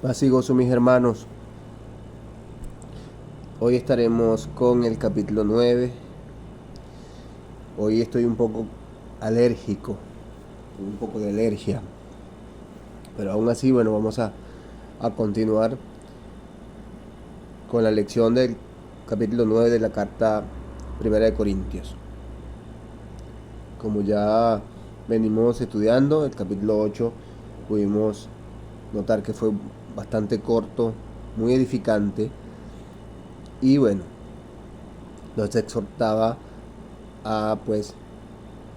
Paz y gozo, mis hermanos. Hoy estaremos con el capítulo 9. Hoy estoy un poco alérgico, un poco de alergia. Pero aún así, bueno, vamos a continuar con la lección del capítulo 9 de la carta primera de Corintios. Como ya venimos estudiando, el capítulo 8 pudimos notar que fue bastante corto, muy edificante. Y bueno, nos exhortaba a pues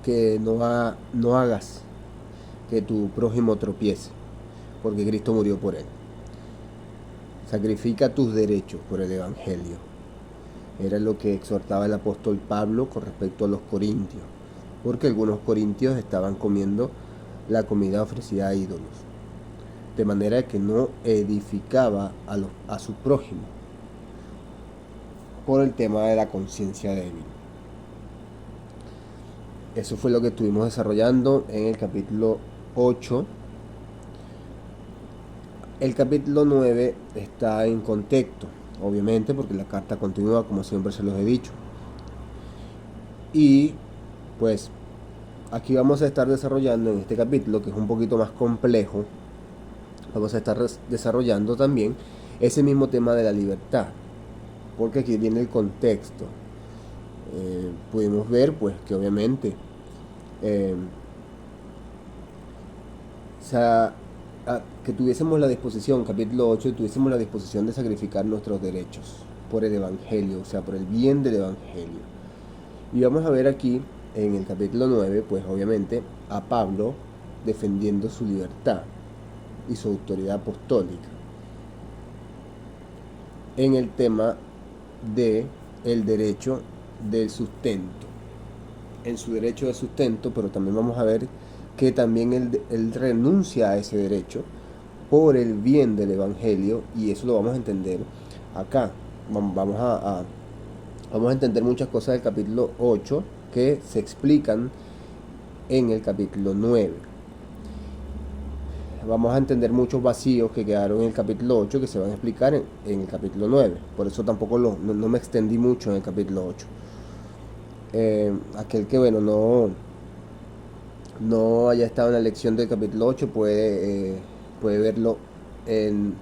que no hagas que tu prójimo tropiece, porque Cristo murió por él. Sacrifica tus derechos por el Evangelio. Era lo que exhortaba el apóstol Pablo con respecto a los corintios, porque algunos corintios estaban comiendo la comida ofrecida a ídolos, de manera que no edificaba a su prójimo por el tema de la conciencia débil. Eso fue lo que estuvimos desarrollando en el capítulo 8. El capítulo 9 está en contexto, obviamente, porque la carta continúa, como siempre se los he dicho. Y pues aquí vamos a estar desarrollando en este capítulo, que es un poquito más complejo, vamos a estar desarrollando también ese mismo tema de la libertad, porque aquí viene el contexto. Pudimos ver pues que obviamente que tuviésemos la disposición, capítulo 8, tuviésemos la disposición de sacrificar nuestros derechos por el Evangelio, o sea, por el bien del Evangelio. Y vamos a ver aquí en el capítulo 9, pues obviamente a Pablo defendiendo su libertad y su autoridad apostólica en el tema de el derecho del sustento, en su derecho de sustento, pero también vamos a ver que también él renuncia a ese derecho por el bien del Evangelio, y eso lo vamos a entender acá. Vamos a entender muchas cosas del capítulo 8 que se explican en el capítulo 9. Vamos a entender muchos vacíos que quedaron en el capítulo 8 que se van a explicar en el capítulo 9. Por eso tampoco no me extendí mucho en el capítulo 8. Aquel que bueno no haya estado en la lección del capítulo 8 puede verlo en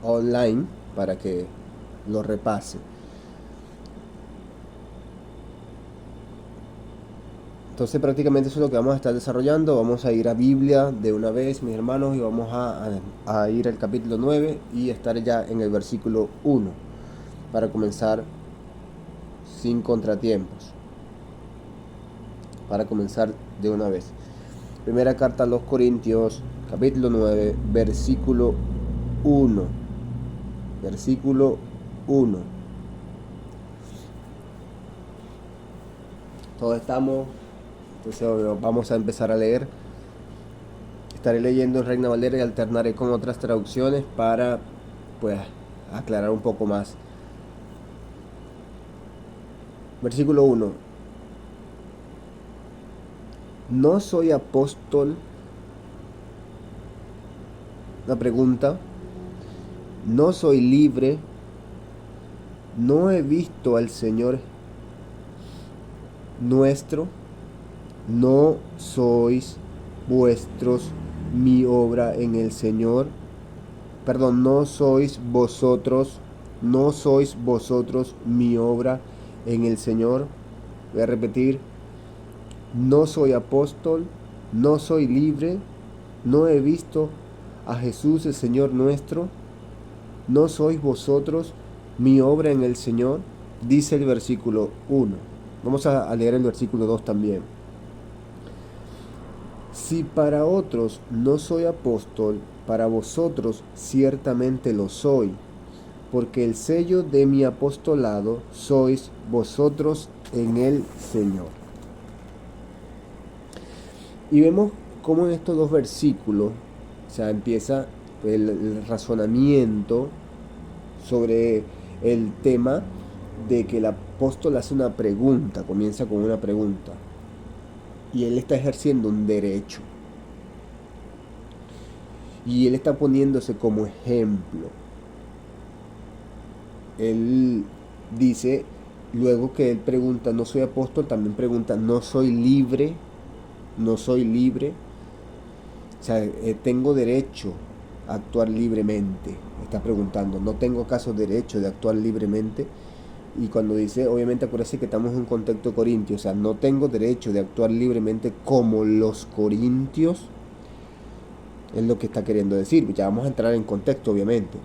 online para que lo repase. Entonces prácticamente eso es lo que vamos a estar desarrollando. Vamos a ir a Biblia de una vez, mis hermanos, y vamos a ir al capítulo 9 y estar ya en el versículo 1 para comenzar sin contratiempos, para comenzar de una vez. Primera carta a los Corintios, capítulo 9, versículo 1. Versículo 1. Todos estamos. Entonces vamos a empezar a leer. Estaré leyendo en Reina Valera y alternaré con otras traducciones para pues aclarar un poco más. Versículo 1. No soy apóstol. Una pregunta. No soy libre. No he visto al Señor nuestro. No sois vuestros mi obra en el Señor. Perdón, no sois vosotros mi obra en el Señor. Voy a repetir. No soy apóstol, no soy libre, no he visto a Jesús el Señor nuestro. No sois vosotros mi obra en el Señor, dice el versículo 1. Vamos a leer el versículo 2 también. Si para otros no soy apóstol, para vosotros ciertamente lo soy, porque el sello de mi apostolado sois vosotros en el Señor. Y vemos cómo en estos dos versículos, o sea, empieza el razonamiento sobre el tema de que el apóstol hace una pregunta, comienza con una pregunta, y él está ejerciendo un derecho. Y él está poniéndose como ejemplo. Él dice, luego que él pregunta, no soy apóstol, también pregunta, no soy libre, no soy libre. O sea, tengo derecho a actuar libremente. Está preguntando, ¿no tengo acaso derecho de actuar libremente? Y cuando dice, obviamente acuérdense que estamos en un contexto corintio, o sea, no tengo derecho de actuar libremente como los corintios, es lo que está queriendo decir. Ya vamos a entrar en contexto, obviamente.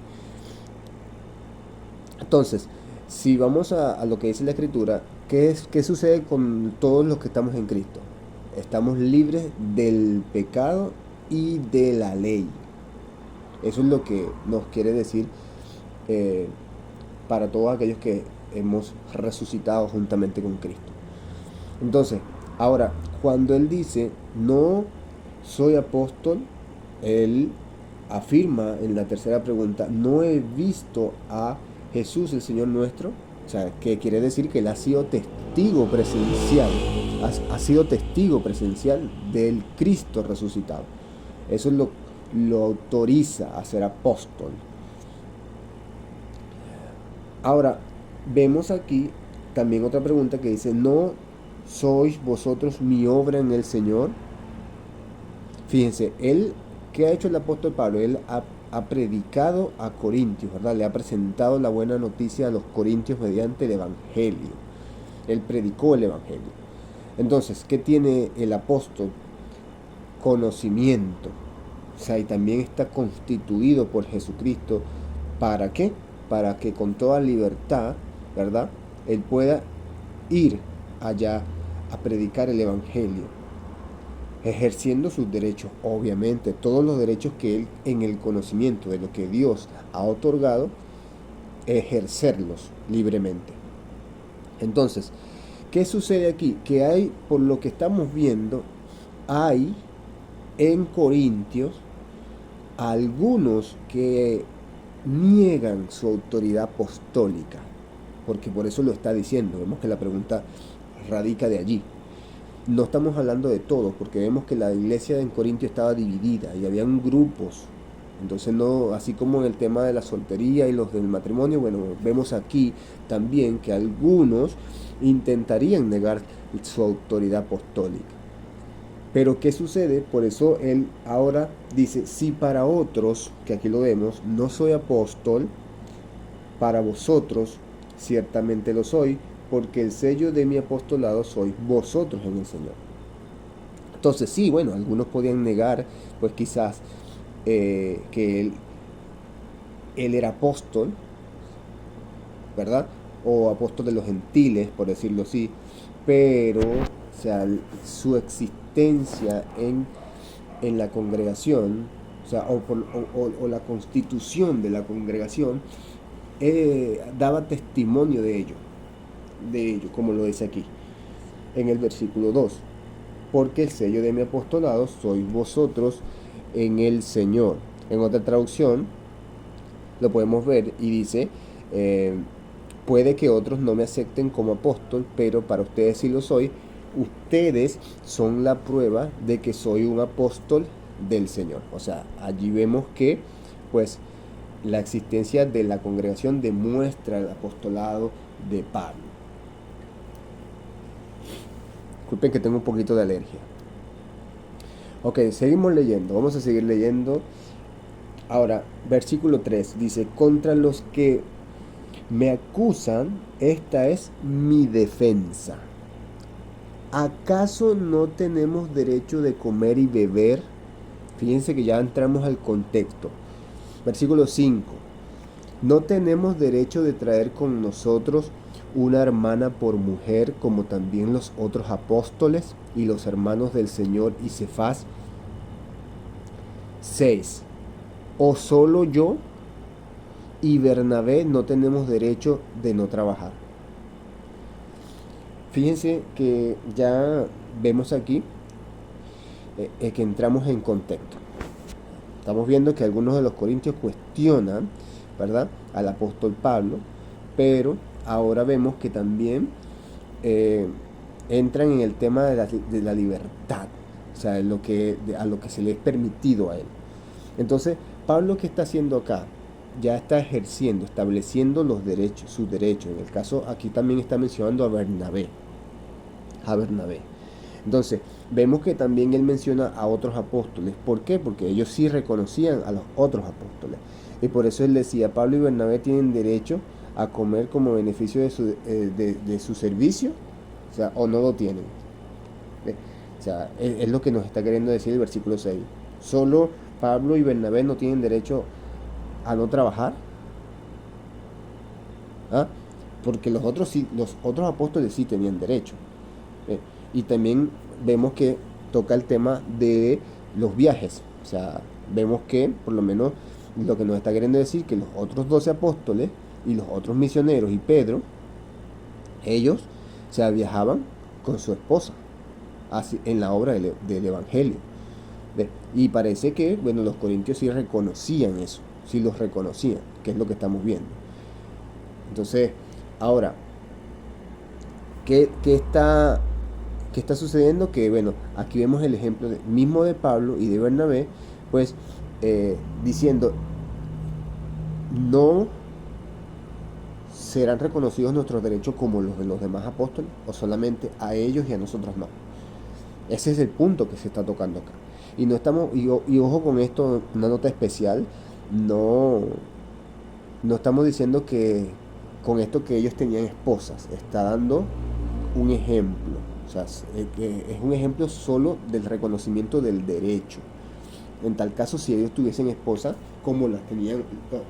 Entonces, si vamos a lo que dice la Escritura, ¿qué sucede con todos los que estamos en Cristo? Estamos libres del pecado y de la ley. Eso es lo que nos quiere decir eh, para todos aquellos que hemos resucitado juntamente con Cristo. Entonces, ahora, cuando él dice, no soy apóstol, él afirma en la tercera pregunta, no he visto a Jesús el Señor nuestro. O sea, que quiere decir que él ha sido testigo presencial, ha sido testigo presencial del Cristo resucitado. Eso lo autoriza a ser apóstol. Ahora, vemos aquí también otra pregunta que dice, ¿no sois vosotros mi obra en el Señor? Fíjense, ¿qué ha hecho el apóstol Pablo? Él ha predicado a Corintios, ¿verdad? Le ha presentado la buena noticia a los corintios mediante el Evangelio. Él predicó el Evangelio. Entonces, ¿qué tiene el apóstol? Conocimiento. O sea, y también está constituido por Jesucristo. ¿Para qué? Para que con toda libertad, ¿verdad?, él pueda ir allá a predicar el Evangelio, ejerciendo sus derechos, obviamente, todos los derechos que él, en el conocimiento de lo que Dios ha otorgado, ejercerlos libremente. Entonces, ¿qué sucede aquí? Que hay, por lo que estamos viendo, hay en Corintios algunos que niegan su autoridad apostólica, porque por eso lo está diciendo. Vemos que la pregunta radica de allí. No estamos hablando de todos, porque vemos que la iglesia en Corintio estaba dividida y habían grupos. Entonces, no, así como en el tema de la soltería y los del matrimonio, bueno, vemos aquí también que algunos intentarían negar su autoridad apostólica. Pero ¿qué sucede? Por eso él ahora dice, si para otros, que aquí lo vemos, no soy apóstol, para vosotros ciertamente lo soy, porque el sello de mi apostolado sois vosotros en el Señor. Entonces sí, bueno, algunos podían negar, pues quizás que él era apóstol, ¿verdad? O apóstol de los gentiles, por decirlo así, pero, o sea, su existencia en la congregación, o sea, o la constitución de la congregación, daba testimonio de ello, como lo dice aquí, en el versículo 2. Porque el sello de mi apostolado sois vosotros en el Señor. En otra traducción lo podemos ver y dice, puede que otros no me acepten como apóstol, pero para ustedes sí lo soy. Ustedes son la prueba de que soy un apóstol del Señor. O sea, allí vemos que, pues, la existencia de la congregación demuestra el apostolado de Pablo. Disculpen que tengo un poquito de alergia. Ok, seguimos leyendo. Vamos a seguir leyendo. Ahora, versículo 3 dice, contra los que me acusan, esta es mi defensa. ¿Acaso no tenemos derecho de comer y beber? Fíjense que ya entramos al contexto. Versículo 5. ¿No tenemos derecho de traer con nosotros una hermana por mujer, como también los otros apóstoles y los hermanos del Señor y Cefas? 6. ¿O solo yo y Bernabé no tenemos derecho de no trabajar? Fíjense que ya vemos aquí que entramos en contexto. Estamos viendo que algunos de los corintios cuestionan, ¿verdad?, al apóstol Pablo, pero ahora vemos que también entran en el tema de la libertad, o sea, a lo que se le es permitido a él. Entonces, Pablo, ¿qué está haciendo acá? Ya está ejerciendo, estableciendo los derechos, sus derechos. En el caso, aquí también está mencionando a Bernabé. A Bernabé. Entonces, vemos que también él menciona a otros apóstoles. ¿Por qué? Porque ellos sí reconocían a los otros apóstoles. Y por eso él decía, Pablo y Bernabé tienen derecho a comer como beneficio de su servicio, o sea, o no lo tienen. ¿Ve? O sea, es lo que nos está queriendo decir el versículo 6. Solo Pablo y Bernabé no tienen derecho a no trabajar. ¿Ah? Porque los otros sí, los otros apóstoles sí tenían derecho. Y también vemos que toca el tema de los viajes. O sea, vemos que por lo menos lo que nos está queriendo decir que los otros 12 apóstoles y los otros misioneros y Pedro, ellos, o sea, viajaban con su esposa así, en la obra del Evangelio. ¿Ve? Y parece que, bueno, los corintios sí reconocían eso, sí los reconocían, que es lo que estamos viendo. Entonces, ahora, ¿qué está sucediendo? Que, bueno, aquí vemos el ejemplo mismo de Pablo y de Bernabé, pues, diciendo, no serán reconocidos nuestros derechos como los de los demás apóstoles, o solamente a ellos y a nosotros no. Ese es el punto que se está tocando acá. Y no estamos, y ojo con esto, una nota especial, no, no estamos diciendo que con esto que ellos tenían esposas, está dando un ejemplo. O sea, es un ejemplo solo del reconocimiento del derecho. En tal caso, si ellos tuviesen esposa, como las tenían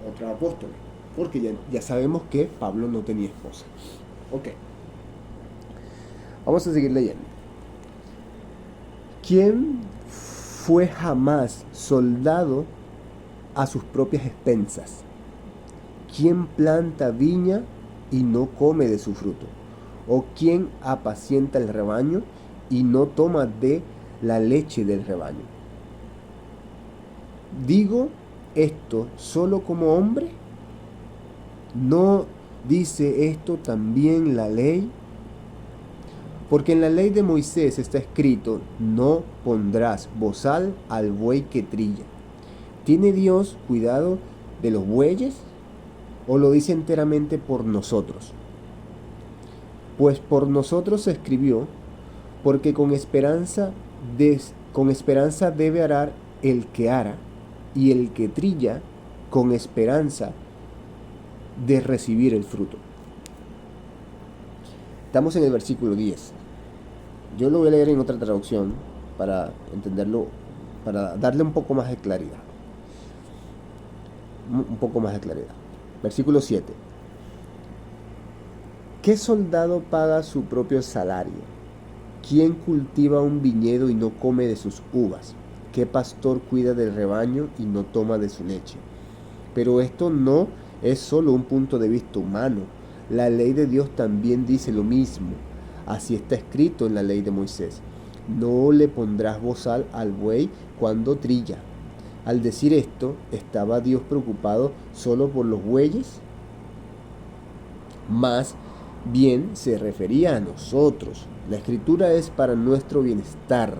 otros apóstoles. Porque ya sabemos que Pablo no tenía esposa. Ok. Vamos a seguir leyendo. ¿Quién fue jamás soldado a sus propias expensas? ¿Quién planta viña y no come de su fruto? ¿O quién apacienta el rebaño y no toma de la leche del rebaño? ¿Digo esto solo como hombre? ¿No dice esto también la ley? Porque en la ley de Moisés está escrito, no pondrás bozal al buey que trilla. ¿Tiene Dios cuidado de los bueyes? ¿O lo dice enteramente por nosotros? Pues por nosotros se escribió, porque con esperanza debe arar el que ara, y el que trilla con esperanza de recibir el fruto. Estamos en el versículo 10. Yo lo voy a leer en otra traducción para entenderlo, para darle un poco más de claridad. Un poco más de claridad. Versículo 7. ¿Qué soldado paga su propio salario? ¿Quién cultiva un viñedo y no come de sus uvas? ¿Qué pastor cuida del rebaño y no toma de su leche? Pero esto no es solo un punto de vista humano. La ley de Dios también dice lo mismo. Así está escrito en la ley de Moisés. No le pondrás bozal al buey cuando trilla. Al decir esto, ¿estaba Dios preocupado solo por los bueyes? Más bien se refería a nosotros. La escritura es para nuestro bienestar,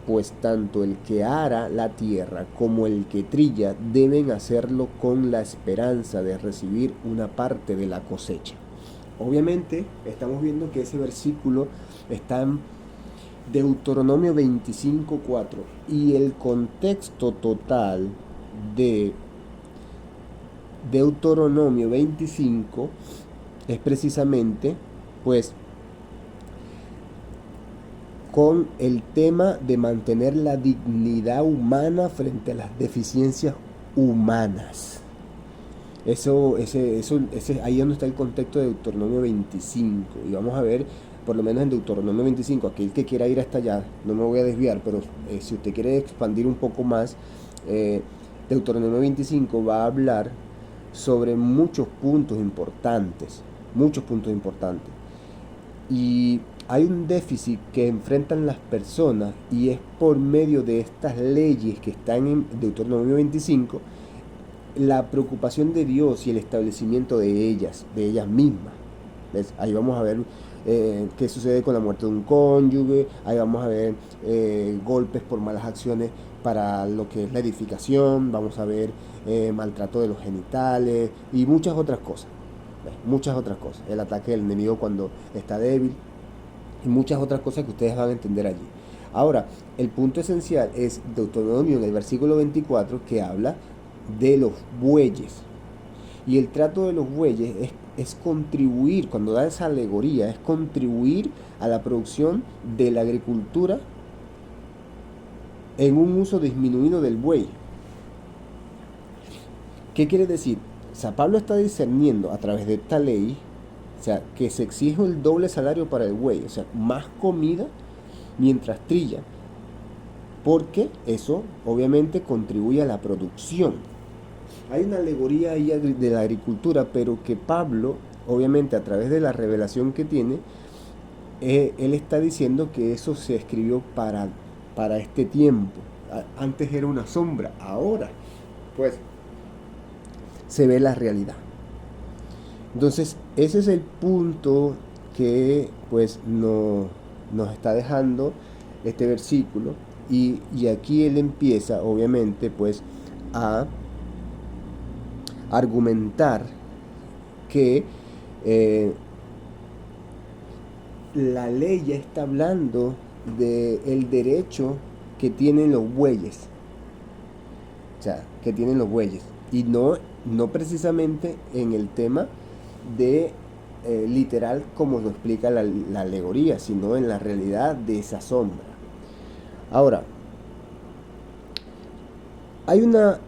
pues tanto el que ara la tierra como el que trilla deben hacerlo con la esperanza de recibir una parte de la cosecha. Obviamente estamos viendo que ese versículo está en Deuteronomio 25:4 y el contexto total de Deuteronomio 25 es precisamente pues con el tema de mantener la dignidad humana frente a las deficiencias humanas. Ahí es donde está el contexto de Deuteronomio 25. Y vamos a ver, por lo menos en Deuteronomio 25, aquel que quiera ir hasta allá, no me voy a desviar, pero si usted quiere expandir un poco más, Deuteronomio 25 va a hablar sobre muchos puntos importantes. Y hay un déficit que enfrentan las personas y es por medio de estas leyes que están en Deuteronomio 25, la preocupación de Dios y el establecimiento de ellas mismas. ¿Ves? Ahí vamos a ver qué sucede con la muerte de un cónyuge, ahí vamos a ver golpes por malas acciones para lo que es la edificación, vamos a ver maltrato de los genitales y muchas otras cosas. ¿Ves? Muchas otras cosas. El ataque del enemigo cuando está débil y muchas otras cosas que ustedes van a entender allí. Ahora, el punto esencial es Deuteronomio en el versículo 24 que habla de los bueyes. Y el trato de los bueyes es contribuir, cuando da esa alegoría, es contribuir a la producción de la agricultura en un uso disminuido del buey. ¿Qué quiere decir? O sea, Pablo está discerniendo a través de esta ley, o sea, que se exige el doble salario para el buey, o sea, más comida mientras trilla, porque eso obviamente contribuye a la producción. Hay una alegoría ahí de la agricultura, pero que Pablo, obviamente a través de la revelación que tiene, él está diciendo que eso se escribió para este tiempo. Antes era una sombra, ahora pues se ve la realidad. Entonces ese es el punto que pues nos está dejando este versículo y aquí él empieza obviamente pues a argumentar que la ley ya está hablando del derecho que tienen los bueyes, o sea, que tienen los bueyes, y no precisamente en el tema de literal como lo explica la alegoría, sino en la realidad de esa sombra. Ahora, hay una...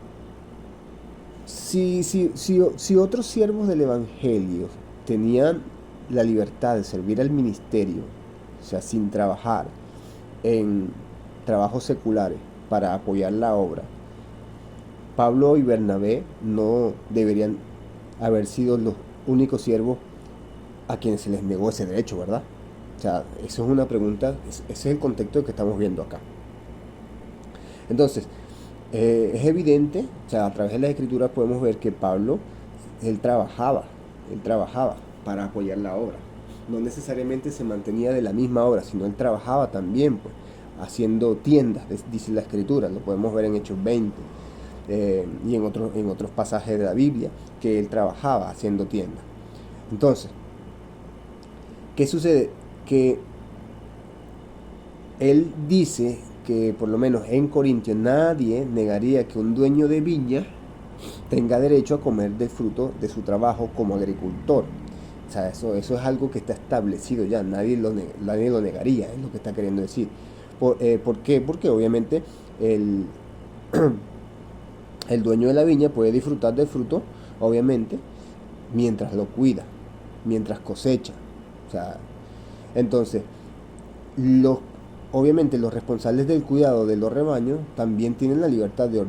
Si otros siervos del Evangelio tenían la libertad de servir al ministerio, o sea, sin trabajar en trabajos seculares para apoyar la obra, Pablo y Bernabé no deberían haber sido los únicos siervos a quienes se les negó ese derecho, ¿verdad? O sea, eso es una pregunta, ese es el contexto que estamos viendo acá. Entonces, es evidente, o sea, a través de las escrituras podemos ver que Pablo, él trabajaba para apoyar la obra. No necesariamente se mantenía de la misma obra, sino él trabajaba también, pues, haciendo tiendas, dice la escritura, lo podemos ver en Hechos 20 y en otros pasajes de la Biblia, que él trabajaba haciendo tiendas. Entonces, ¿qué sucede? Que él dice que por lo menos en Corintios nadie negaría que un dueño de viña tenga derecho a comer del fruto de su trabajo como agricultor. O sea, eso es algo que está establecido ya, nadie lo negaría, es lo que está queriendo decir. ¿Por qué? Porque obviamente el dueño de la viña puede disfrutar del fruto, obviamente, mientras lo cuida, mientras cosecha. O sea, entonces, obviamente los responsables del cuidado de los rebaños también tienen la libertad de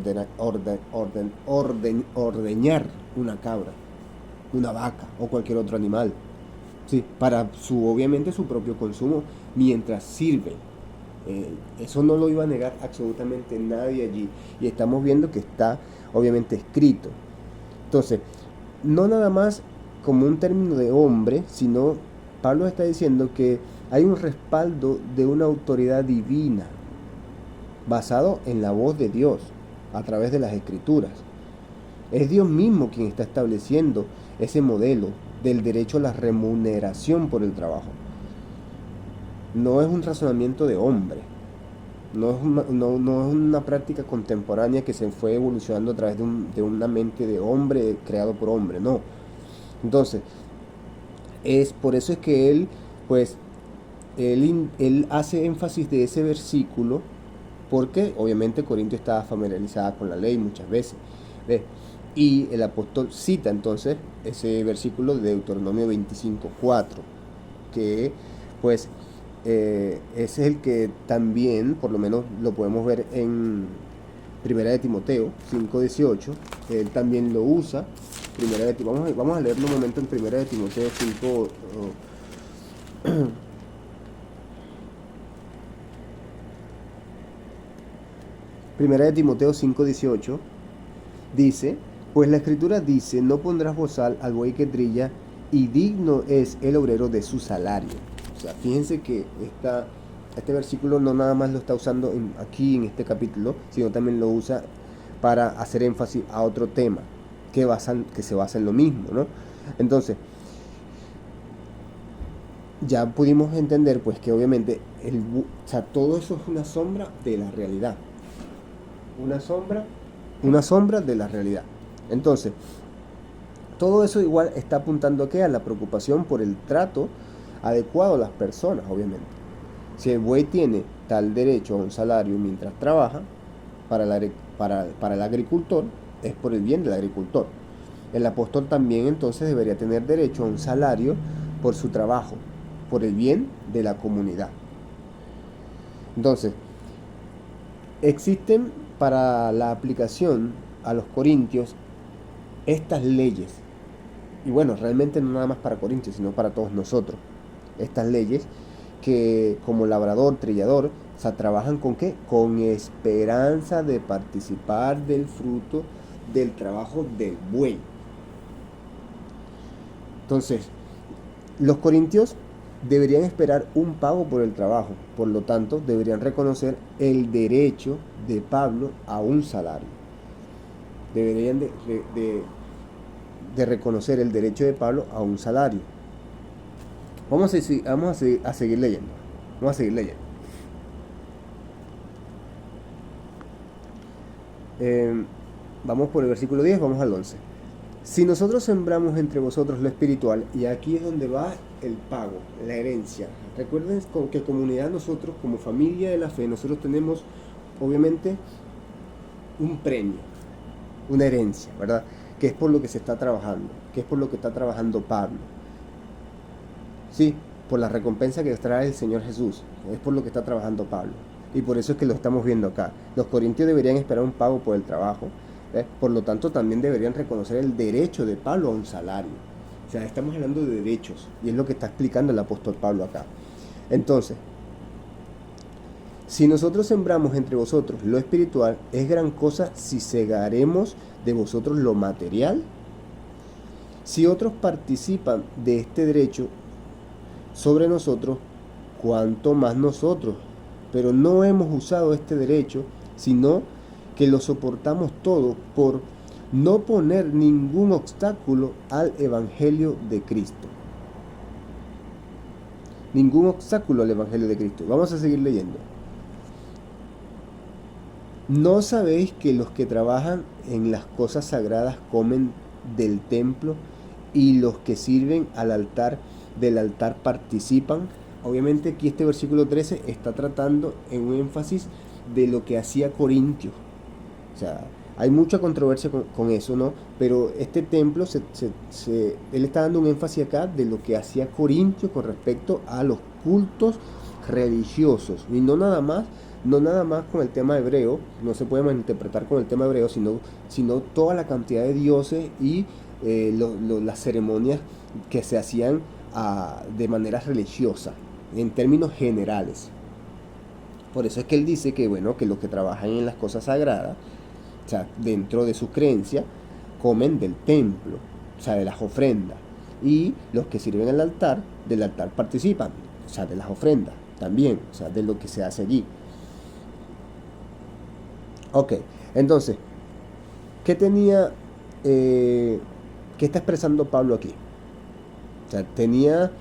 ordeñar una cabra, una vaca o cualquier otro animal, ¿sí? Para obviamente su propio consumo mientras sirven. Eso no lo iba a negar absolutamente nadie allí, y estamos viendo que está obviamente escrito. Entonces, no nada más como un término de hombre, sino Pablo está diciendo que hay un respaldo de una autoridad divina basado en la voz de Dios a través de las escrituras. Es Dios mismo quien está estableciendo ese modelo del derecho a la remuneración por el trabajo. No es un razonamiento de hombre, no es una práctica contemporánea que se fue evolucionando a través de una mente de hombre creado por hombre, no. Entonces, por eso es que él, pues, él hace énfasis de ese versículo, porque obviamente Corintio estaba familiarizada con la ley muchas veces, ¿ves? Y el apóstol cita entonces ese versículo de Deuteronomio 25:4, que pues ese es el que también, por lo menos lo podemos ver en Primera de Timoteo 5:18, él también lo usa. Vamos a leerlo un momento en Primera de Timoteo 5. Primera de Timoteo 5:18 dice: pues la escritura dice, no pondrás bozal al buey que trilla y digno es el obrero de su salario. O sea, fíjense que este versículo no nada más lo está usando aquí en este capítulo, sino también lo usa para hacer énfasis a otro tema que se basa en lo mismo, ¿no? Entonces, ya pudimos entender pues que obviamente o sea, todo eso es una sombra de la realidad. Una sombra de la realidad. Entonces, todo eso igual está apuntando a ¿qué? A la preocupación por el trato adecuado a las personas, obviamente. Si el buey tiene tal derecho a un salario mientras trabaja, para el agricultor es por el bien del agricultor. El apóstol también entonces debería tener derecho a un salario por su trabajo, por el bien de la comunidad. Entonces, existen para la aplicación a los corintios estas leyes. Y bueno, realmente no nada más para Corintios, sino para todos nosotros. Estas leyes que como labrador, trillador, o sea, trabajan con ¿qué? Con esperanza de participar del fruto del trabajo del buey. Entonces, los corintios deberían esperar un pago por el trabajo, por lo tanto, deberían reconocer el derecho de Pablo a un salario. Deberían de reconocer el derecho de Pablo a un salario. Vamos a seguir leyendo. Vamos a seguir leyendo. Vamos por el versículo 10, vamos al 11. Si nosotros sembramos entre vosotros lo espiritual, y aquí es donde va el pago, la herencia. Recuerden que comunidad nosotros, como familia de la fe, nosotros tenemos obviamente un premio, una herencia, ¿verdad? Que es por lo que se está trabajando, que es por lo que está trabajando Pablo. Sí, por la recompensa que trae el Señor Jesús, es por lo que está trabajando Pablo. Y por eso es que lo estamos viendo acá. Los corintios deberían esperar un pago por el trabajo, por lo tanto también deberían reconocer el derecho de Pablo a un salario. O sea, estamos hablando de derechos, y es lo que está explicando el apóstol Pablo acá. Entonces, si nosotros sembramos entre vosotros lo espiritual, es gran cosa si segaremos de vosotros lo material. Si otros participan de este derecho sobre nosotros, cuanto más nosotros. Pero no hemos usado este derecho, sino que lo soportamos todo por no poner ningún obstáculo al Evangelio de Cristo. Ningún obstáculo al Evangelio de Cristo. Vamos a seguir leyendo. ¿No sabéis que los que trabajan en las cosas sagradas comen del templo y los que sirven del altar participan? Obviamente aquí este versículo 13 está tratando en un énfasis de lo que hacía Corintio. O sea, hay mucha controversia con eso, ¿no? Pero este templo, él está dando un énfasis acá de lo que hacía Corintio con respecto a los cultos religiosos. Y no nada más con el tema hebreo, no se puede malinterpretar con el tema hebreo, sino toda la cantidad de dioses y las ceremonias que se hacían de manera religiosa, en términos generales. Por eso es que él dice que, bueno, que los que trabajan en las cosas sagradas, o sea, dentro de su creencia, comen del templo, o sea, de las ofrendas. Y los que sirven al altar, del altar participan, o sea, de las ofrendas también, o sea, de lo que se hace allí. Ok, entonces, ¿qué está expresando Pablo aquí? O sea, tenía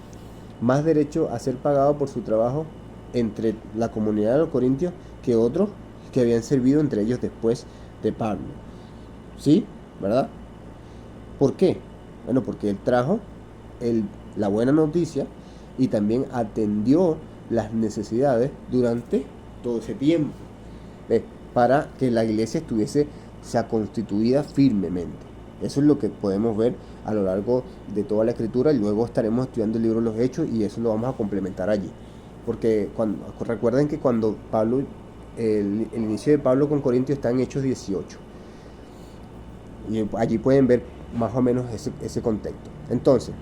más derecho a ser pagado por su trabajo entre la comunidad de los corintios que otros que habían servido entre ellos después de Pablo. ¿Sí? ¿Verdad? ¿Por qué? Bueno, porque él trajo la buena noticia y también atendió las necesidades durante todo ese tiempo, para que la iglesia estuviese constituida firmemente. Eso es lo que podemos ver a lo largo de toda la escritura, y luego estaremos estudiando el libro de los Hechos y eso lo vamos a complementar allí. Porque recuerden que cuando Pablo, el inicio de Pablo con Corintios está en Hechos 18. Y allí pueden ver más o menos ese contexto. Entonces,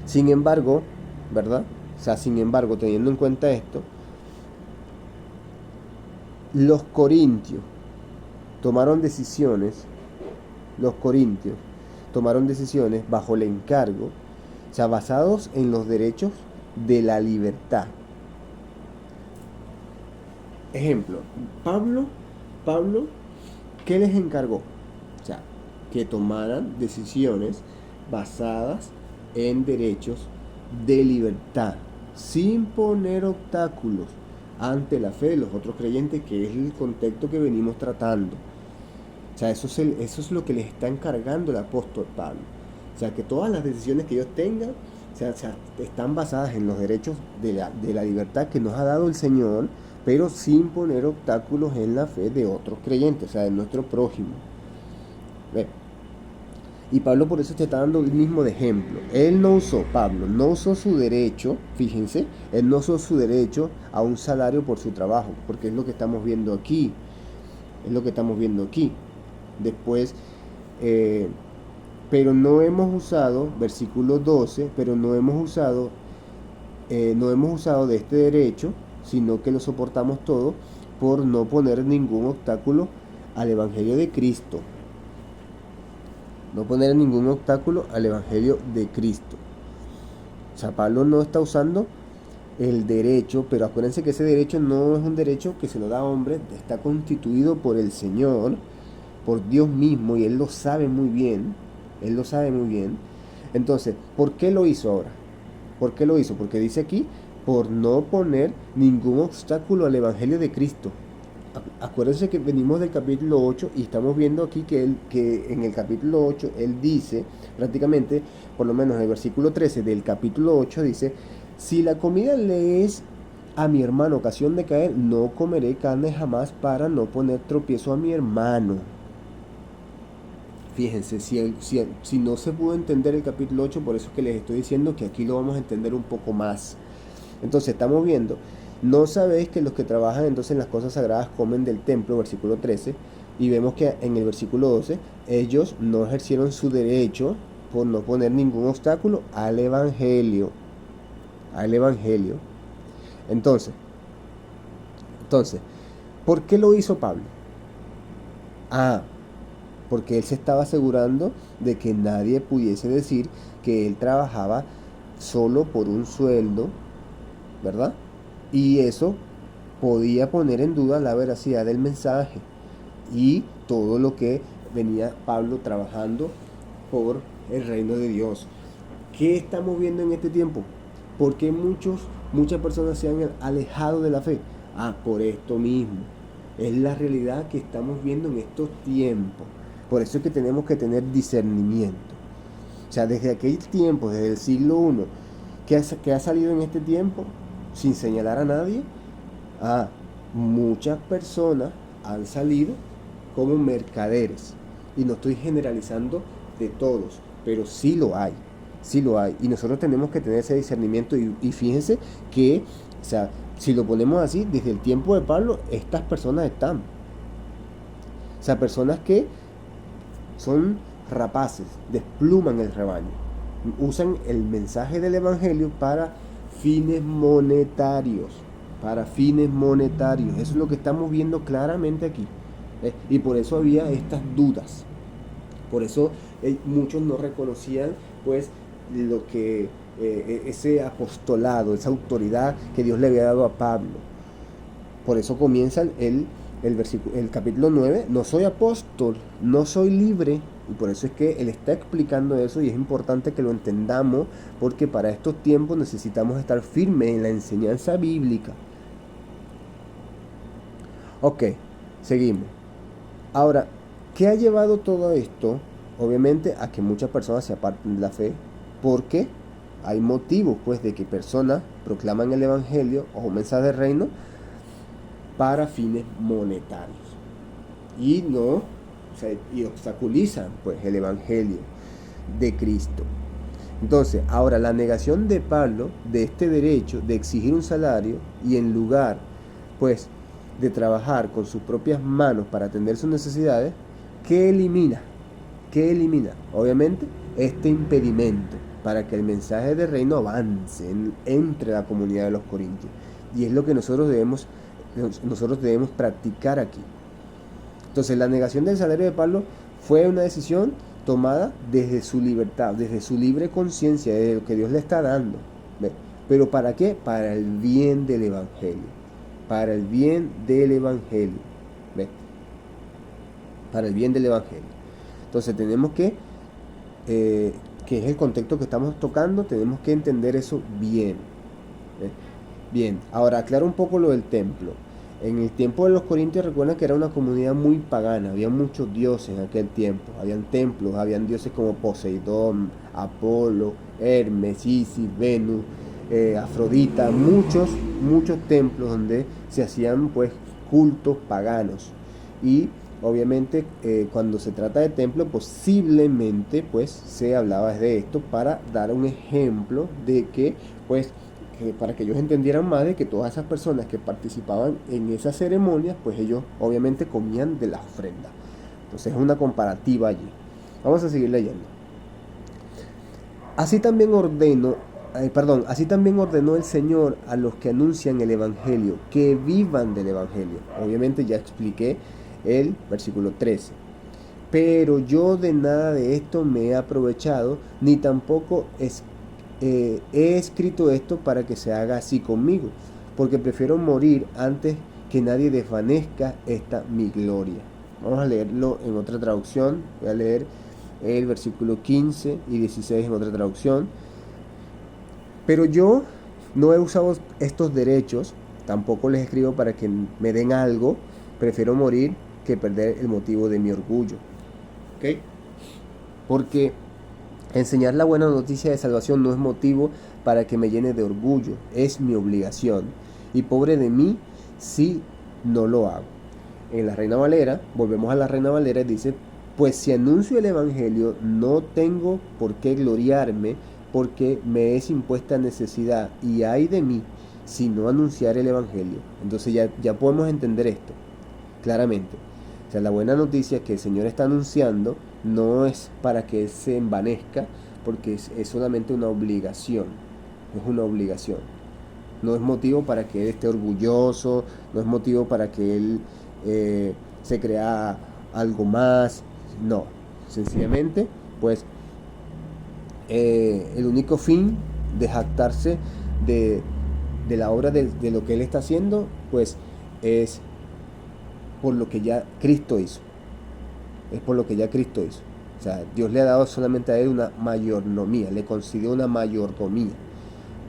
sin embargo, ¿verdad? O sea, sin embargo, teniendo en cuenta esto, los corintios tomaron decisiones, tomaron decisiones bajo el encargo, o sea, basados en los derechos de la libertad. Ejemplo, Pablo, ¿qué les encargó? O sea, que tomaran decisiones basadas en derechos de libertad, sin poner obstáculos ante la fe de los otros creyentes, que es el contexto que venimos tratando. O sea, eso es lo que les está encargando el apóstol Pablo. O sea, que todas las decisiones que ellos tengan, o sea, están basadas en los derechos de la libertad que nos ha dado el Señor, pero sin poner obstáculos en la fe de otros creyentes, o sea, de nuestro prójimo. ¿Ve? Y Pablo por eso te está dando el mismo de ejemplo. Pablo no usó su derecho, fíjense, él no usó su derecho a un salario por su trabajo, porque es lo que estamos viendo aquí. Después, pero no hemos usado, versículo 12, pero no hemos usado de este derecho, sino que lo soportamos todo por no poner ningún obstáculo al Evangelio de Cristo. No poner ningún obstáculo al Evangelio de Cristo. O sea, Pablo no está usando el derecho, pero acuérdense que ese derecho no es un derecho que se lo da a hombre, está constituido por el Señor, por Dios mismo, y Él lo sabe muy bien. Entonces, ¿por qué lo hizo ahora? Porque dice aquí, por no poner ningún obstáculo al Evangelio de Cristo. Acuérdense que venimos del capítulo 8 y estamos viendo aquí que en el capítulo 8 él dice, prácticamente, por lo menos en el versículo 13 del capítulo 8 dice, si la comida le es a mi hermano ocasión de caer, no comeré carne jamás para no poner tropiezo a mi hermano. Fíjense, si no se pudo entender el capítulo 8, por eso es que les estoy diciendo que aquí lo vamos a entender un poco más. Entonces estamos viendo, no sabéis que los que trabajan entonces en las cosas sagradas comen del templo, versículo 13, y vemos que en el versículo 12, ellos no ejercieron su derecho por no poner ningún obstáculo al Evangelio. Entonces, ¿por qué lo hizo Pablo? Porque él se estaba asegurando de que nadie pudiese decir que él trabajaba solo por un sueldo, ¿verdad? Y eso podía poner en duda la veracidad del mensaje y todo lo que venía Pablo trabajando por el reino de Dios. ¿Qué estamos viendo en este tiempo? ¿Por qué muchas personas se han alejado de la fe? Por esto mismo. Es la realidad que estamos viendo en estos tiempos. Por eso es que tenemos que tener discernimiento. O sea, desde aquel tiempo, desde el siglo I, que ha salido en este tiempo, sin señalar a nadie, muchas personas han salido como mercaderes. Y no estoy generalizando de todos, pero sí lo hay. Y nosotros tenemos que tener ese discernimiento. Y fíjense que, o sea, si lo ponemos así, desde el tiempo de Pablo, estas personas están. O sea, personas que son rapaces, despluman el rebaño, usan el mensaje del Evangelio para fines monetarios. Eso es lo que estamos viendo claramente aquí. Y por eso había estas dudas. Por eso muchos no reconocían pues lo que ese apostolado, esa autoridad que Dios le había dado a Pablo. Por eso comienza el capítulo 9, no soy apóstol, no soy libre. Y por eso es que él está explicando eso, y es importante que lo entendamos, porque para estos tiempos necesitamos estar firmes en la enseñanza bíblica. Ok, seguimos. Ahora, ¿qué ha llevado todo esto? Obviamente a que muchas personas se aparten de la fe, porque hay motivos pues de que personas proclaman el Evangelio o un mensaje del reino para fines monetarios y obstaculizan pues el Evangelio de Cristo. Entonces, ahora la negación de Pablo de este derecho de exigir un salario, y en lugar pues de trabajar con sus propias manos para atender sus necesidades, ¿qué elimina? Obviamente este impedimento para que el mensaje del reino avance entre la comunidad de los corintios. Y es lo que nosotros debemos practicar aquí. Entonces, la negación del salario de Pablo fue una decisión tomada desde su libertad, desde su libre conciencia, de lo que Dios le está dando. ¿Ve? ¿Pero para qué? Para el bien del Evangelio. Para el bien del Evangelio. ¿Ve? Para el bien del Evangelio. Entonces tenemos que es el contexto que estamos tocando, tenemos que entender eso bien. ¿Ve? Bien, ahora aclaro un poco lo del templo. En el tiempo de los corintios, recuerdan que era una comunidad muy pagana, había muchos dioses en aquel tiempo, habían templos, habían dioses como Poseidón, Apolo, Hermes, Isis, Venus, Afrodita, muchos templos donde se hacían pues cultos paganos. Y obviamente cuando se trata de templo, posiblemente pues se hablaba de esto para dar un ejemplo de que pues para que ellos entendieran más de que todas esas personas que participaban en esas ceremonias, pues ellos obviamente comían de las ofrendas. Entonces es una comparativa allí. Vamos a seguir leyendo. Así también ordenó el Señor a los que anuncian el Evangelio, que vivan del Evangelio. Obviamente ya expliqué el versículo 13. Pero yo de nada de esto me he aprovechado, ni tampoco he escrito esto para que se haga así conmigo, porque prefiero morir antes que nadie desvanezca esta mi gloria. Vamos a leerlo en otra traducción. Voy a leer el versículo 15 y 16 en otra traducción. Pero yo no he usado estos derechos, tampoco les escribo para que me den algo, prefiero morir que perder el motivo de mi orgullo. ¿Ok? Porque enseñar la buena noticia de salvación no es motivo para que me llene de orgullo, es mi obligación. Y pobre de mí si no lo hago. En la Reina Valera, volvemos a la Reina Valera, dice: pues si anuncio el Evangelio, no tengo por qué gloriarme, porque me es impuesta necesidad, y ay de mí si no anunciar el Evangelio. Entonces ya podemos entender esto claramente. O sea, la buena noticia que el Señor está anunciando no es para que Él se envanezca, porque es solamente una obligación. Es una obligación. No es motivo para que Él esté orgulloso, no es motivo para que Él se crea algo más. No, sencillamente, pues, el único fin de jactarse de la obra de lo que Él está haciendo, pues, es por lo que ya Cristo hizo. Es por lo que ya Cristo hizo. O sea, Dios le ha dado solamente a Él una mayordomía, le concedió una mayordomía.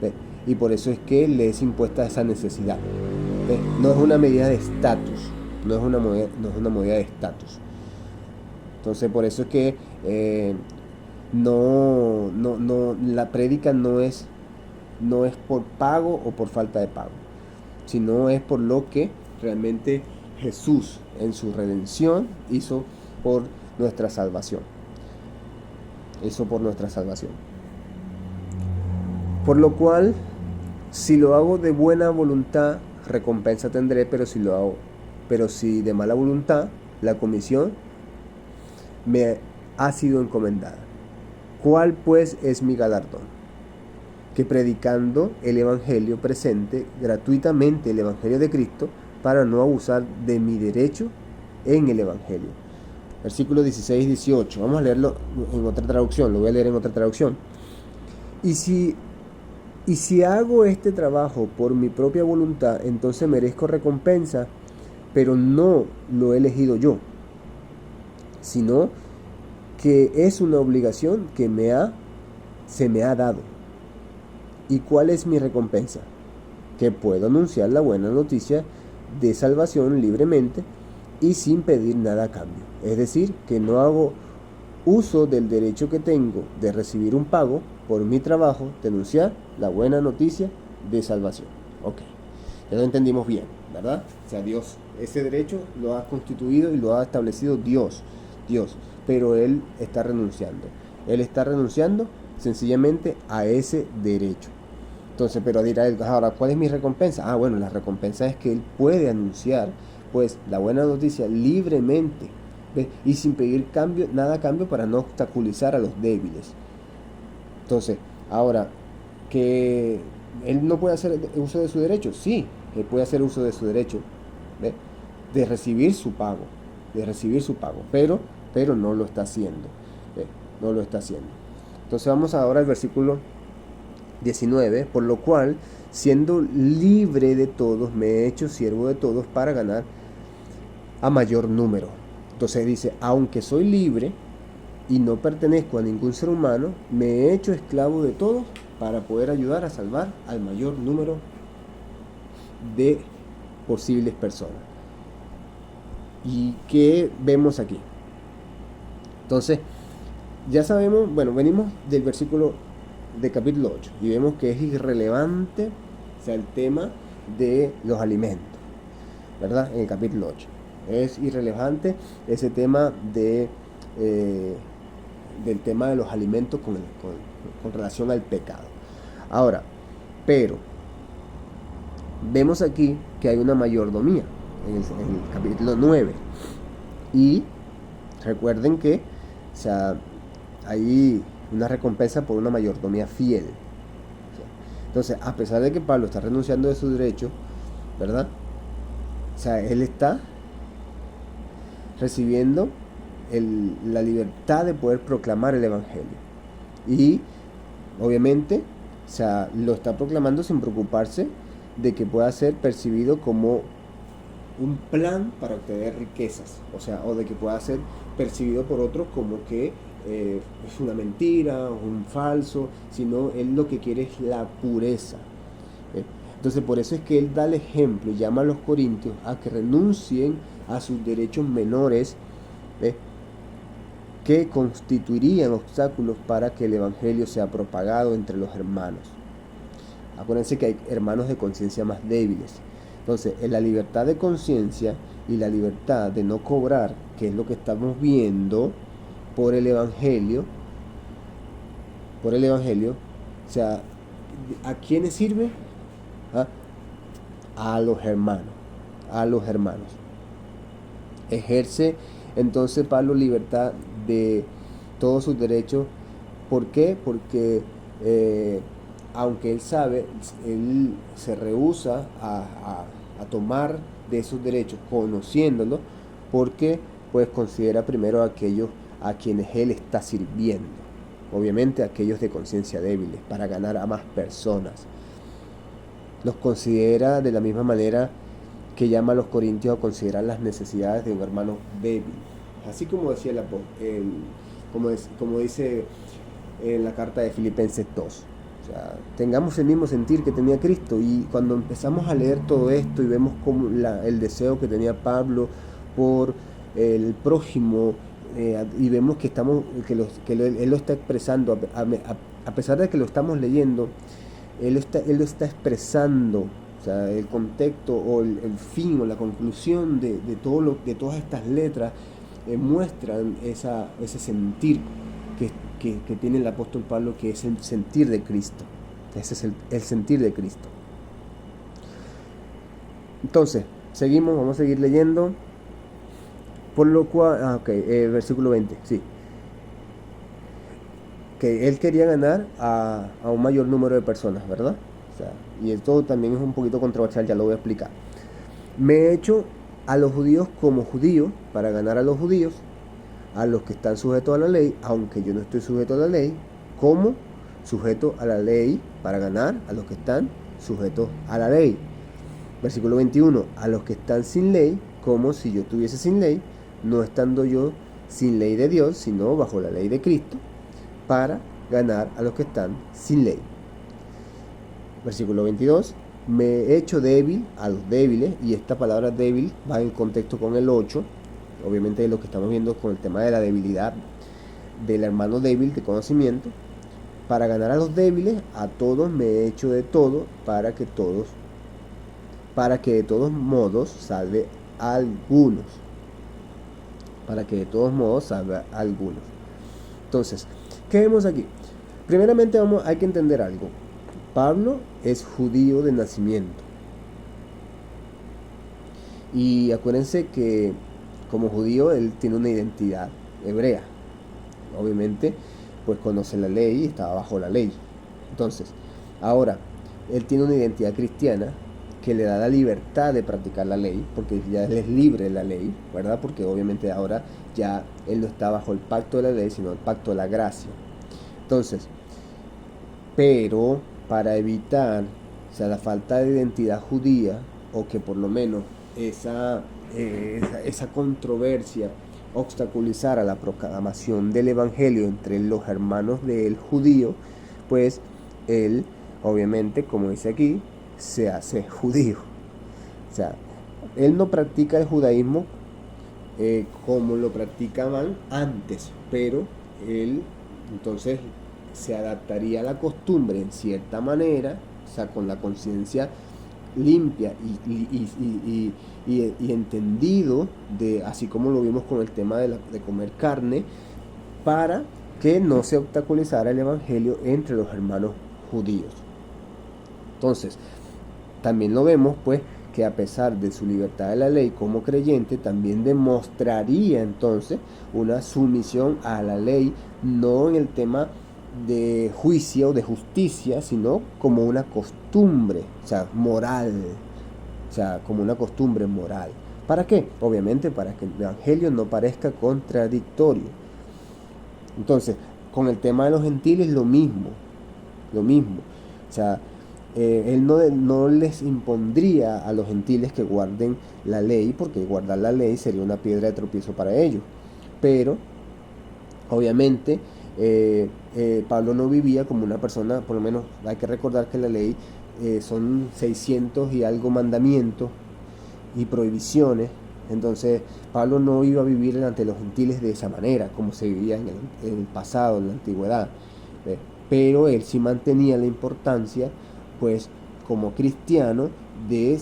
¿Ve? Y por eso es que le es impuesta esa necesidad. ¿Ve? No es una medida de estatus, no es una medida de estatus. Entonces por eso es que la prédica no es por pago o por falta de pago, sino es por lo que realmente Jesús en su redención hizo por nuestra salvación. Por lo cual, si lo hago de buena voluntad, recompensa tendré, pero si de mala voluntad, la comisión me ha sido encomendada. ¿Cuál pues es mi galardón? Que predicando el Evangelio presente gratuitamente el Evangelio de Cristo, para no abusar de mi derecho en el Evangelio. Versículos 16 y 18. Vamos a leerlo en otra traducción. Lo voy a leer en otra traducción. Y si hago este trabajo por mi propia voluntad, entonces merezco recompensa, pero no lo he elegido yo, sino que es una obligación que se me ha dado. ¿Y cuál es mi recompensa? Que puedo anunciar la buena noticia de salvación libremente y sin pedir nada a cambio. Es decir, que no hago uso del derecho que tengo de recibir un pago por mi trabajo de anunciar la buena noticia de salvación. Ok, ya lo entendimos bien, ¿verdad? O sea, Dios, ese derecho lo ha constituido y lo ha establecido Dios, pero Él está renunciando. Él está renunciando sencillamente a ese derecho. Entonces, pero dirá él, ahora, ¿cuál es mi recompensa? Bueno, la recompensa es que él puede anunciar, pues, la buena noticia libremente, ¿ves? Y sin pedir nada a cambio, para no obstaculizar a los débiles. Entonces, ahora, que él no puede hacer uso de su derecho, sí, él puede hacer uso de su derecho, ¿ves? De recibir su pago, pero no lo está haciendo. No lo está haciendo. Entonces vamos ahora al versículo 19, por lo cual, siendo libre de todos, me he hecho siervo de todos para ganar a mayor número. Entonces dice, aunque soy libre y no pertenezco a ningún ser humano, me he hecho esclavo de todos para poder ayudar a salvar al mayor número de posibles personas. ¿Y qué vemos aquí? Entonces, ya sabemos, bueno, venimos del versículo de capítulo 8 y vemos que es irrelevante, o sea, el tema de los alimentos, ¿verdad? En el capítulo 8 es irrelevante ese tema de del tema de los alimentos con relación al pecado. Ahora, pero vemos aquí que hay una mayordomía en el capítulo 9 y recuerden que, o sea, hay una recompensa por una mayordomía fiel. Entonces, a pesar de que Pablo está renunciando de su derecho, ¿verdad? O sea, él está recibiendo la libertad de poder proclamar el Evangelio. Y, obviamente, o sea, lo está proclamando sin preocuparse de que pueda ser percibido como un plan para obtener riquezas, o sea, o de que pueda ser percibido por otros como que es una mentira, un falso, sino él lo que quiere es la pureza. Entonces por eso es que él da el ejemplo y llama a los corintios a que renuncien a sus derechos menores que constituirían obstáculos para que el evangelio sea propagado entre los hermanos. Acuérdense que hay hermanos de conciencia más débiles. Entonces, en la libertad de conciencia y la libertad de no cobrar, que es lo que estamos viendo por el Evangelio, o sea, ¿a quiénes sirve? ¿Ah? A los hermanos, Ejerce entonces Pablo libertad de todos sus derechos. ¿Por qué? Porque aunque él sabe, él se rehúsa a tomar de esos derechos conociéndolo, porque pues considera primero a aquellos a quienes él está sirviendo, obviamente aquellos de conciencia débiles, para ganar a más personas. Los considera de la misma manera que llama a los corintios a considerar las necesidades de un hermano débil, así como decía como dice en la carta de Filipenses 2. O sea, tengamos el mismo sentir que tenía Cristo. Y cuando empezamos a leer todo esto y vemos como el deseo que tenía Pablo por el prójimo, y vemos que él lo está expresando, a pesar de que lo estamos leyendo, él lo está expresando, o sea, el contexto o el fin o la conclusión de todas estas letras muestran ese sentir que tiene el apóstol Pablo, que es el sentir de Cristo. Ese es el sentir de Cristo. Entonces, vamos a seguir leyendo. Por lo cual, versículo 20, sí. Que él quería ganar a un mayor número de personas, ¿verdad? O sea, y esto también es un poquito controversial, ya lo voy a explicar. Me he hecho a los judíos como judío para ganar a los judíos, a los que están sujetos a la ley, aunque yo no estoy sujeto a la ley, como sujeto a la ley para ganar a los que están sujetos a la ley. Versículo 21, a los que están sin ley, como si yo estuviese sin ley, no estando yo sin ley de Dios, sino bajo la ley de Cristo, para ganar a los que están sin ley. Versículo 22, me he hecho débil a los débiles, y esta palabra débil va en contexto con el 8, obviamente de lo que estamos viendo con el tema de la debilidad del hermano débil de conocimiento. Para ganar a los débiles, a todos me he hecho de todo, para que de todos modos salve a algunos. Entonces, ¿qué vemos aquí? Primeramente hay que entender algo. Pablo es judío de nacimiento. Y acuérdense que como judío él tiene una identidad hebrea. Obviamente, pues conoce la ley y estaba bajo la ley. Entonces, ahora, él tiene una identidad cristiana que le da la libertad de practicar la ley, porque ya él es libre de la ley, ¿verdad? Porque obviamente ahora ya él no está bajo el pacto de la ley, sino el pacto de la gracia. Entonces, pero para evitar, o sea, la falta de identidad judía, o que por lo menos esa controversia obstaculizara la proclamación del evangelio entre los hermanos del judío, pues él, obviamente, como dice aquí, se hace judío. O sea, él no practica el judaísmo como lo practicaban antes, pero él entonces se adaptaría a la costumbre en cierta manera, o sea, con la conciencia limpia y entendido, de, así como lo vimos con el tema de comer carne, para que no se obstaculizara el evangelio entre los hermanos judíos. Entonces, también lo vemos pues que a pesar de su libertad de la ley como creyente, también demostraría entonces una sumisión a la ley, no en el tema de juicio, de justicia, sino como una costumbre, o sea, moral, o sea, como una costumbre moral. ¿Para qué? Obviamente para que el evangelio no parezca contradictorio. Entonces, con el tema de los gentiles lo mismo, o sea, él no les impondría a los gentiles que guarden la ley, porque guardar la ley sería una piedra de tropiezo para ellos. Pero, obviamente, Pablo no vivía como una persona, por lo menos hay que recordar que la ley son 600 y algo mandamientos y prohibiciones. Entonces Pablo no iba a vivir ante los gentiles de esa manera, como se vivía en el pasado, en la antigüedad. Pero él sí mantenía la importancia, pues, como cristiano, de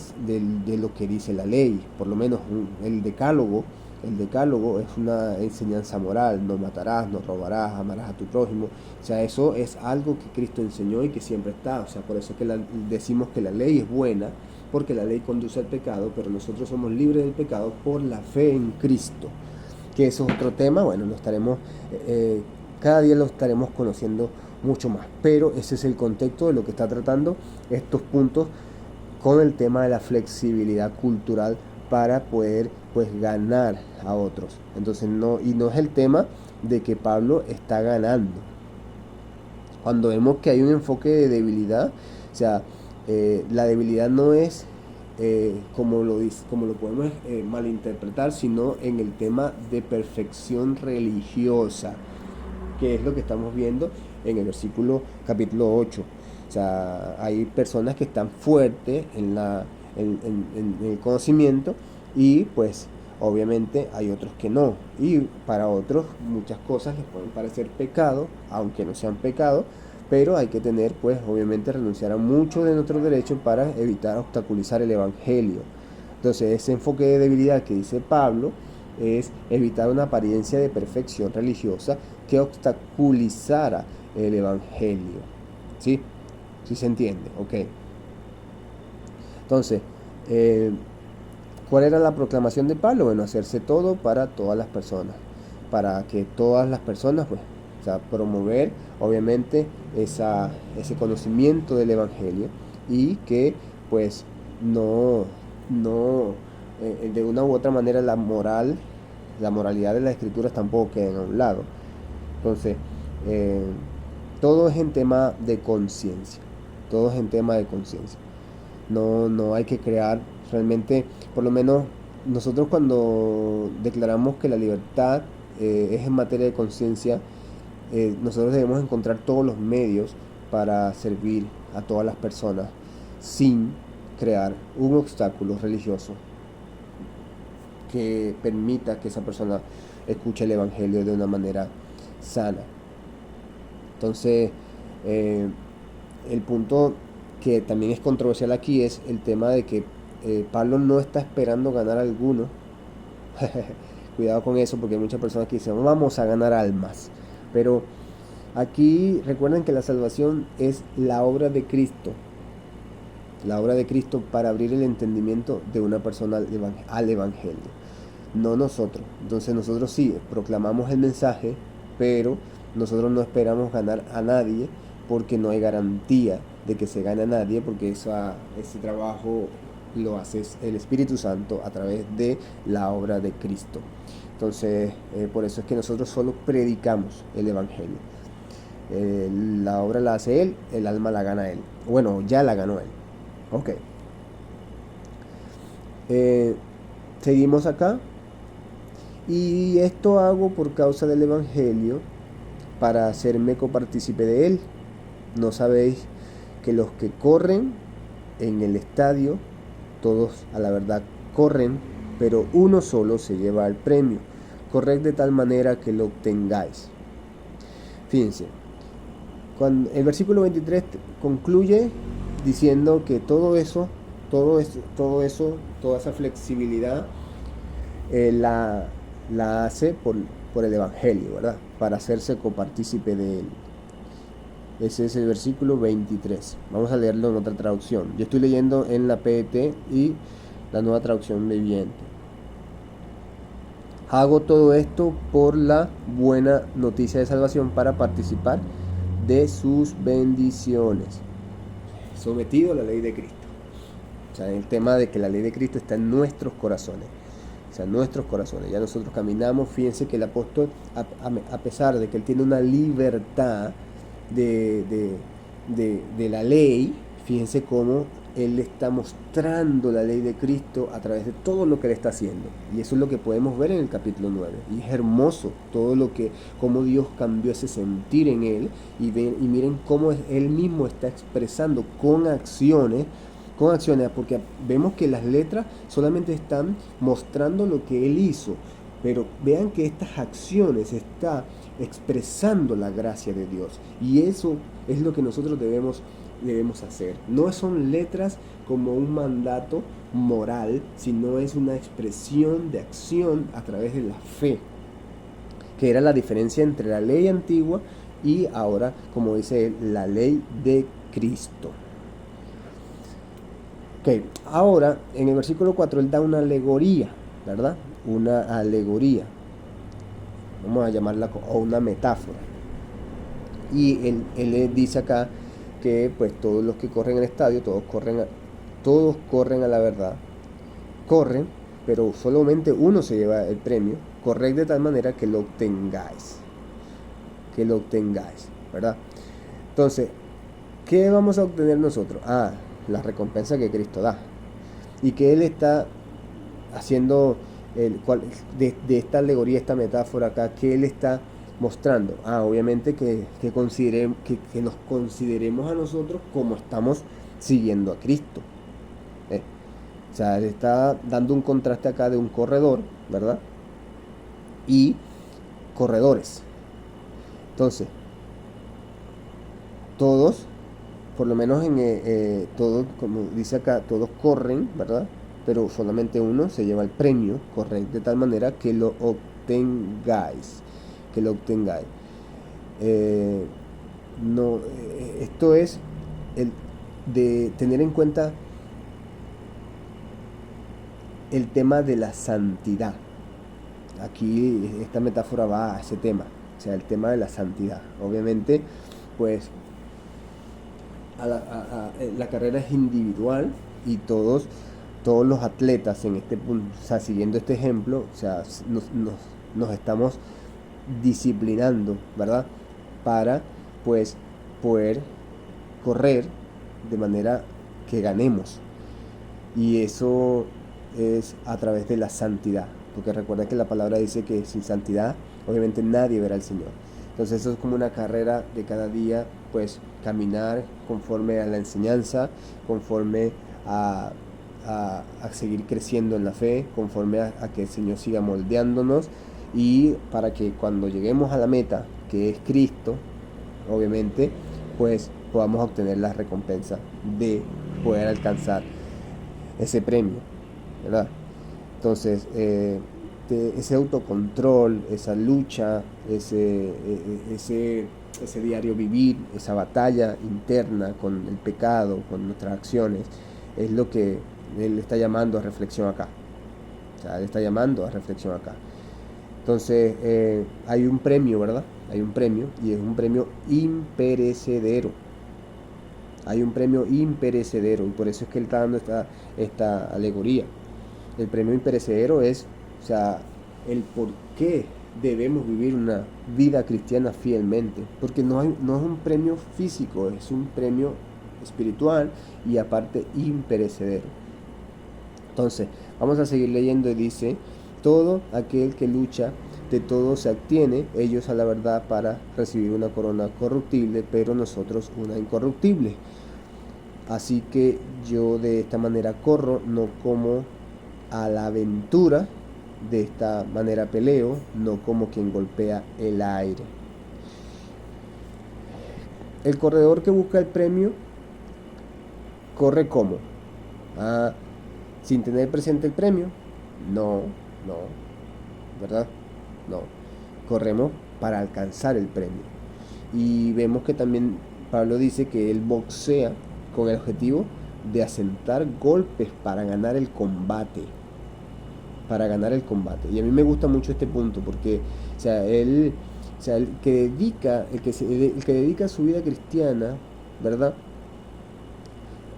lo que dice la ley. Por lo menos el decálogo es una enseñanza moral: no matarás, no robarás, amarás a tu prójimo. O sea, eso es algo que Cristo enseñó y que siempre está. O sea, por eso es que decimos que la ley es buena, porque la ley conduce al pecado, pero nosotros somos libres del pecado por la fe en Cristo. Que eso es otro tema, bueno, cada día lo estaremos conociendo mucho más. Pero ese es el contexto de lo que está tratando estos puntos con el tema de la flexibilidad cultural para poder pues ganar a otros. Entonces no es el tema de que Pablo está ganando. Cuando vemos que hay un enfoque de debilidad, o sea, la debilidad no es como lo podemos malinterpretar, sino en el tema de perfección religiosa, que es lo que estamos viendo en el versículo capítulo 8. O sea, hay personas que están fuertes en el conocimiento, y pues obviamente hay otros que no, y para otros muchas cosas les pueden parecer pecado, aunque no sean pecado, pero hay que tener, pues obviamente, renunciar a muchos de nuestros derechos para evitar obstaculizar el evangelio. Entonces ese enfoque de debilidad que dice Pablo es evitar una apariencia de perfección religiosa que obstaculizara el evangelio. ¿Sí? ¿Sí se entiende? Ok. Entonces, ¿cuál era la proclamación de Pablo? Bueno, hacerse todo para todas las personas, para que todas las personas, pues, o sea, promover obviamente ese conocimiento del evangelio, y que pues no de una u otra manera la moralidad de las escrituras tampoco queden a un lado. Entonces, todo es en tema de conciencia, no hay que crear realmente. Por lo menos nosotros, cuando declaramos que la libertad es en materia de conciencia, nosotros debemos encontrar todos los medios para servir a todas las personas sin crear un obstáculo religioso que permita que esa persona escuche el evangelio de una manera sana. Entonces, el punto que también es controversial aquí es el tema de que Pablo no está esperando ganar a alguno. Cuidado con eso, porque hay muchas personas que dicen vamos a ganar almas, pero aquí recuerden que la salvación es la obra de Cristo, para abrir el entendimiento de una persona al evangelio, no nosotros. Entonces nosotros sí proclamamos el mensaje, pero nosotros no esperamos ganar a nadie, porque no hay garantía de que se gane a nadie, porque ese trabajo lo hace el Espíritu Santo a través de la obra de Cristo. Entonces, por eso es que nosotros solo predicamos el Evangelio. La obra la hace Él, el alma la gana Él. Bueno, ya la ganó Él. Ok. Seguimos acá. Y esto hago por causa del Evangelio, para hacerme copartícipe de Él. ¿No sabéis que los que corren en el estadio, todos a la verdad corren, pero uno solo se lleva el premio? Corred de tal manera que lo obtengáis. Fíjense, cuando el versículo 23 concluye diciendo que toda esa flexibilidad la hace por el Evangelio, ¿verdad? Para hacerse copartícipe de Él. Ese es el versículo 23. Vamos a leerlo en otra traducción. Yo estoy leyendo en la PET y la Nueva Traducción Viviente. Hago todo esto por la buena noticia de salvación, para participar de sus bendiciones. Sometido a la ley de Cristo. O sea, el tema de que la ley de Cristo está en nuestros corazones. O sea, nuestros corazones. Ya nosotros caminamos. Fíjense que el apóstol, a pesar de que él tiene una libertad de la ley, fíjense cómo él está mostrando la ley de Cristo a través de todo lo que él está haciendo. Y eso es lo que podemos ver en el capítulo 9. Y es hermoso cómo Dios cambió ese sentir en él. Y miren cómo él mismo está expresando con acciones, porque vemos que las letras solamente están mostrando lo que él hizo, pero vean que estas acciones está expresando la gracia de Dios, y eso es lo que nosotros debemos hacer. No son letras como un mandato moral, sino es una expresión de acción a través de la fe, que era la diferencia entre la ley antigua y ahora, como dice él, la ley de Cristo. Ok, ahora en el versículo 4 él da una alegoría, ¿verdad? Una alegoría, vamos a llamarla, o una metáfora. Y él dice acá que pues todos los que corren en el estadio, todos corren a la verdad, corren, pero solamente uno se lleva el premio. Corred de tal manera que lo obtengáis, ¿verdad? Entonces, ¿qué vamos a obtener nosotros? La recompensa que Cristo da, y que Él está haciendo de esta alegoría, esta metáfora acá, que Él está mostrando. Obviamente que nos consideremos a nosotros como estamos siguiendo a Cristo. O sea, Él está dando un contraste acá de un corredor, ¿verdad? Y corredores. Entonces, todos, por lo menos todos, como dice acá, todos corren, ¿verdad? Pero solamente uno se lleva el premio. Corred de tal manera que lo obtengáis. Esto es de tener en cuenta el tema de la santidad. Aquí esta metáfora va a ese tema, o sea, el tema de la santidad. Obviamente, pues la carrera es individual, y todos los atletas en este punto, o sea, siguiendo este ejemplo, o sea, nos estamos disciplinando, ¿verdad? Para pues poder correr de manera que ganemos. Y eso es a través de la santidad, porque recuerda que la palabra dice que sin santidad obviamente nadie verá al Señor. Entonces eso es como una carrera de cada día, pues caminar conforme a la enseñanza, conforme a seguir creciendo en la fe, conforme a que el Señor siga moldeándonos, y para que cuando lleguemos a la meta, que es Cristo, obviamente, pues podamos obtener la recompensa de poder alcanzar ese premio, ¿verdad? Entonces, ese autocontrol, esa lucha, ese diario vivir, esa batalla interna con el pecado, con nuestras acciones, es lo que Él está llamando a reflexión acá. O sea, Él está llamando a reflexión acá. Entonces, hay un premio, ¿verdad? Hay un premio, y es un premio imperecedero. Hay un premio imperecedero, y por eso es que él está dando esta alegoría. El premio imperecedero es, o sea, el por qué debemos vivir una vida cristiana fielmente. Porque no es un premio físico, es un premio espiritual y aparte imperecedero. Entonces, vamos a seguir leyendo y dice: todo aquel que lucha, de todo se abstiene, ellos a la verdad para recibir una corona corruptible, pero nosotros una incorruptible. Así que yo de esta manera corro, no como a la aventura, de esta manera peleo, no como quien golpea el aire. El corredor que busca el premio corre como sin tener presente el premio. No, ¿verdad? No, corremos para alcanzar el premio. Y vemos que también Pablo dice que él boxea con el objetivo de asentar golpes para ganar el combate. Y a mí me gusta mucho este punto porque, o sea, el que dedica su vida cristiana, ¿verdad?,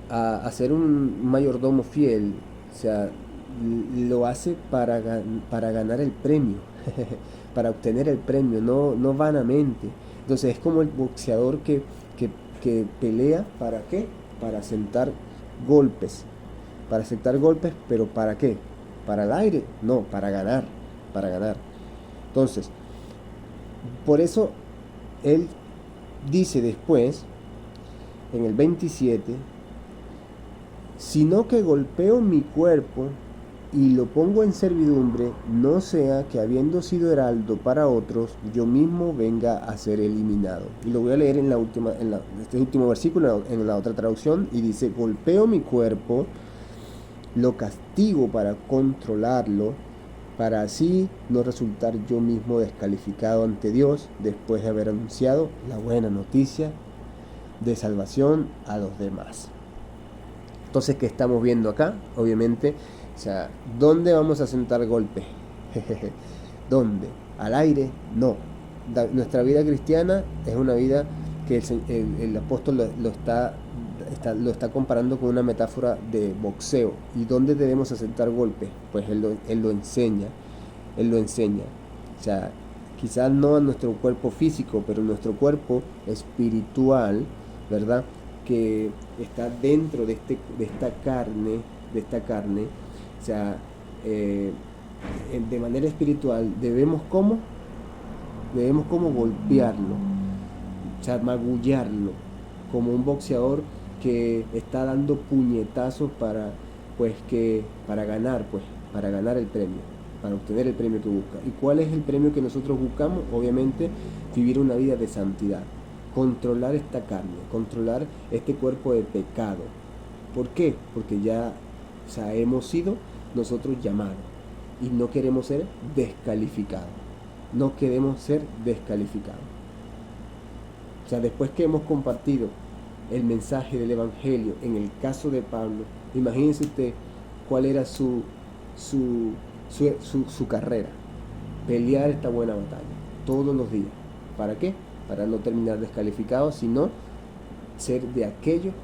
a ser un mayordomo fiel, o sea, lo hace para ganar el premio, para obtener el premio, no vanamente. Entonces es como el boxeador que pelea, ¿para qué? Para sentar golpes, pero ¿para qué? ¿Para el aire? No, para ganar. Entonces, por eso él dice después, en el 27, sino que golpeo mi cuerpo y lo pongo en servidumbre, no sea que habiendo sido heraldo para otros, yo mismo venga a ser eliminado. Y lo voy a leer en este último versículo, en la otra traducción, y dice: golpeo mi cuerpo, lo castigo para controlarlo, para así no resultar yo mismo descalificado ante Dios después de haber anunciado la buena noticia de salvación a los demás. Entonces, ¿qué estamos viendo acá? Obviamente, o sea, ¿dónde vamos a sentar golpes? ¿Dónde? ¿Al aire? No. Nuestra vida cristiana es una vida que el apóstol lo está comparando con una metáfora de boxeo. ¿Y dónde debemos asentar golpes? Pues él lo enseña. O sea, quizás no a nuestro cuerpo físico, pero nuestro cuerpo espiritual, ¿verdad?, que está dentro de esta carne, o sea, de manera espiritual debemos como golpearlo, o sea, magullarlo, como un boxeador que está dando puñetazos para ganar el premio, para obtener el premio que busca. ¿Y cuál es el premio que nosotros buscamos? Obviamente, vivir una vida de santidad, controlar esta carne, controlar este cuerpo de pecado. ¿Por qué? Porque ya, o sea, hemos sido nosotros llamados y no queremos ser descalificados. O sea, después que hemos compartido el mensaje del Evangelio, en el caso de Pablo, imagínense usted cuál era su carrera: pelear esta buena batalla todos los días. ¿Para qué? Para no terminar descalificado, sino ser de aquellos